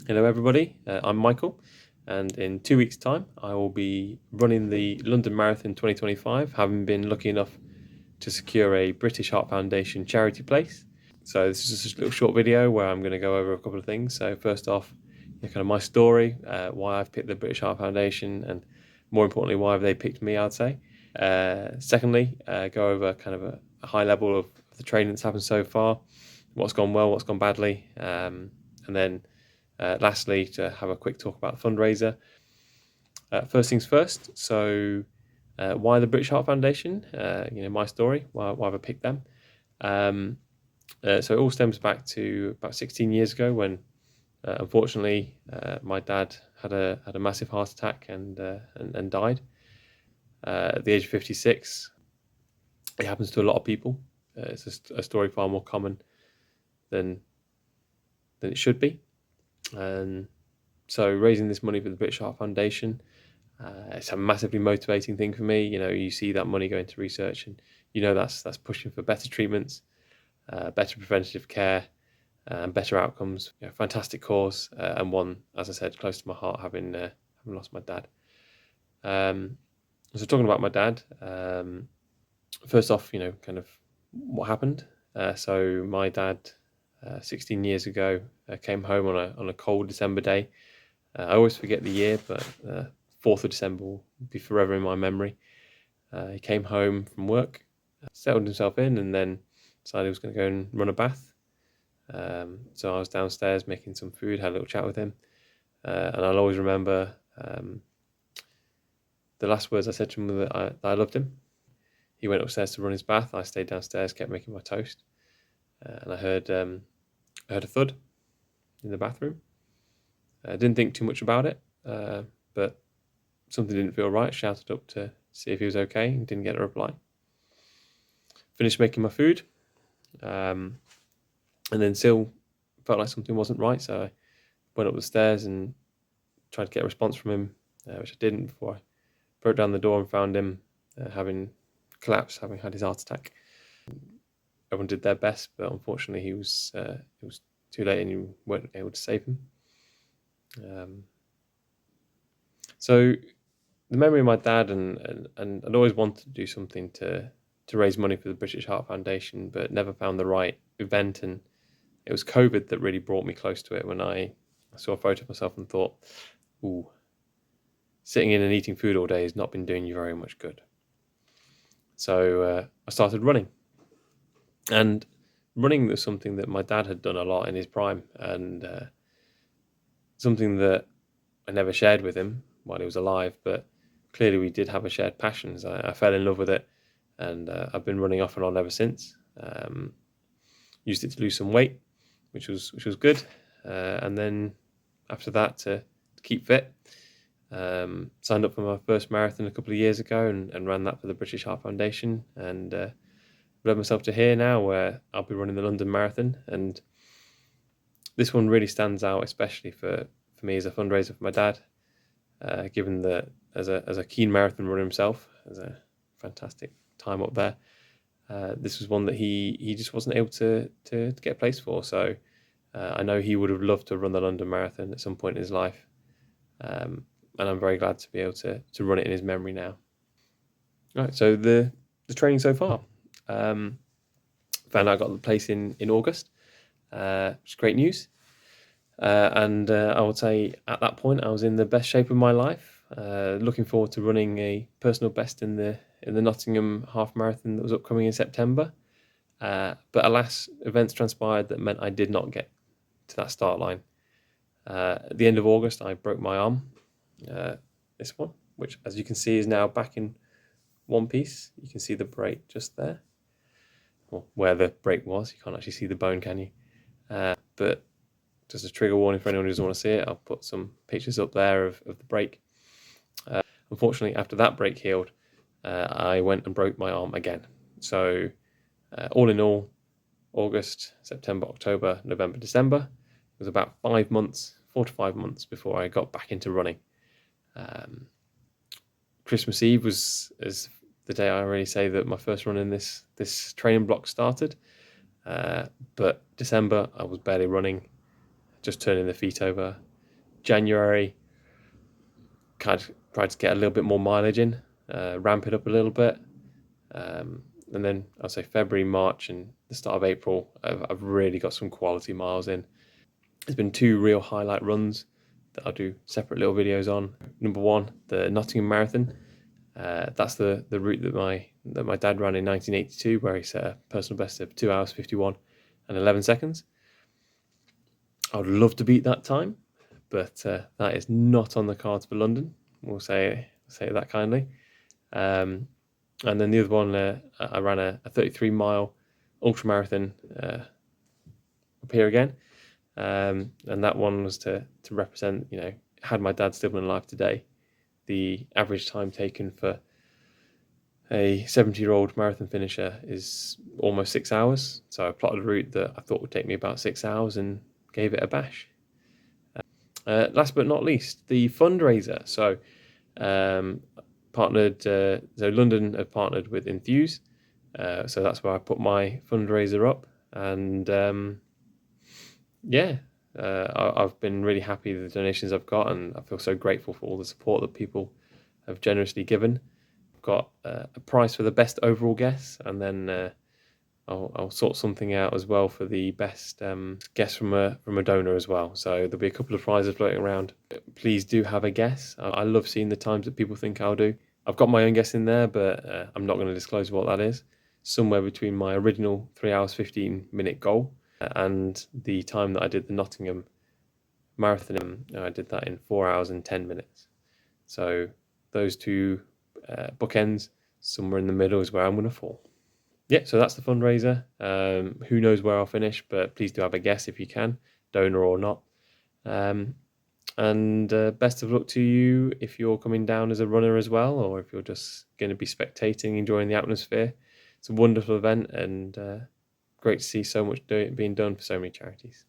Hello, everybody. I'm Michael, and in 2 weeks' time, I will be running the London Marathon 2025, having been lucky enough to secure a British Heart Foundation charity place. So, this is just a little short video where I'm going to go over a couple of things. So, first off, kind of my story, why I've picked the British Heart Foundation, and more importantly, why have they picked me, I'd say. Secondly, go over kind of a high level of the training that's happened so far, what's gone well, what's gone badly, and then lastly, to have a quick talk about the fundraiser. First things first. So, why the British Heart Foundation? My story. Why have I picked them? So it all stems back to about 16 years ago when, unfortunately, my dad had a massive heart attack and died at the age of 56. It happens to a lot of people. It's a story far more common than it should be. And so raising this money for the British Heart Foundation, it's a massively motivating thing for me. You see that money going to research, and that's pushing for better treatments, better preventative care, and better outcomes. Fantastic cause, and one, as I said, close to my heart, having lost my dad. So talking about my dad, first off, kind of what happened. So my dad, 16 years ago, came home on a cold December day. I always forget the year, but 4th of December will be forever in my memory. He came home from work, settled himself in, and then decided he was going to go and run a bath. So I was downstairs making some food, had a little chat with him, and I'll always remember the last words I said to him that I loved him. He went upstairs to run his bath. I stayed downstairs, kept making my toast, and I heard a thud in the bathroom. I didn't think too much about it, but something didn't feel right. Shouted up to see if he was okay and didn't get a reply. Finished making my food, and then still felt like something wasn't right. So I went up the stairs and tried to get a response from him, which I didn't, before I broke down the door and found him having collapsed, having had his heart attack. Everyone did their best, but unfortunately it was too late and you weren't able to save him. So the memory of my dad, and I'd always wanted to do something to raise money for the British Heart Foundation, but never found the right event. And it was COVID that really brought me close to it, when I saw a photo of myself and thought, ooh, sitting in and eating food all day has not been doing you very much good. So I started running. And running was something that my dad had done a lot in his prime, and something that I never shared with him while he was alive, but clearly we did have a shared passion. I fell in love with it, and I've been running off and on ever since. Used it to lose some weight, which was good, and then after that to keep fit. Signed up for my first marathon a couple of years ago and ran that for the British Heart Foundation, and led myself to here now, where I'll be running the London Marathon. And this one really stands out, especially for me as a fundraiser for my dad, given that as a keen marathon runner himself, as a fantastic time up there, this was one that he just wasn't able to get a place for. So I know he would have loved to run the London Marathon at some point in his life, and I'm very glad to be able to run it in his memory now. Right, so the training so far. Found out I got the place in August, which is great news. And I would say at that point I was in the best shape of my life. Looking forward to running a personal best in the Nottingham Half Marathon that was upcoming in September. But alas, events transpired that meant I did not get to that start line. At the end of August, I broke my arm. This one, which, as you can see, is now back in one piece. You can see the break just there, well, where the break was. You can't actually see the bone, can you? But just a trigger warning for anyone who doesn't want to see it, I'll put some pictures up there of the break. Unfortunately, after that break healed, I went and broke my arm again. So all in all, August, September, October, November, December, it was about 4 to 5 months before I got back into running. Christmas Eve was the day I really say that my first run in this training block started. But December, I was barely running, just turning the feet over. January, kind of tried to get a little bit more mileage in, ramp it up a little bit. And then I'll say February, March, and the start of April, I've really got some quality miles in. There's been 2 real highlight runs that I'll do separate little videos on. Number 1, the Nottingham Marathon. That's the route that my dad ran in 1982, where he set a personal best of 2 hours 51 and 11 seconds. I would love to beat that time, but that is not on the cards for London. We'll say that kindly. And then the other one, I ran a 33-mile ultra marathon up here again, and that one was to represent, had my dad still been alive today, the average time taken for a 70-year-old marathon finisher is almost 6 hours. So I plotted a route that I thought would take me about 6 hours and gave it a bash. Last but not least, the fundraiser. So London have partnered with Enthuse. So that's where I put my fundraiser up. And I've been really happy with the donations I've got, and I feel so grateful for all the support that people have generously given. I've got a prize for the best overall guess, and then I'll sort something out as well for the best guess from a donor as well. So there'll be a couple of prizes floating around. Please do have a guess. I love seeing the times that people think I'll do. I've got my own guess in there, but I'm not going to disclose what that is. Somewhere between my original 3 hours 15-minute goal and the time that I did the Nottingham Marathon. I did that in 4 hours and 10 minutes. So those 2 bookends, somewhere in the middle, is where I'm going to fall. Yeah, so that's the fundraiser. Who knows where I'll finish, but please do have a guess if you can, donor or not. And best of luck to you if you're coming down as a runner as well, or if you're just going to be spectating, enjoying the atmosphere. It's a wonderful event, and great to see so much being done for so many charities.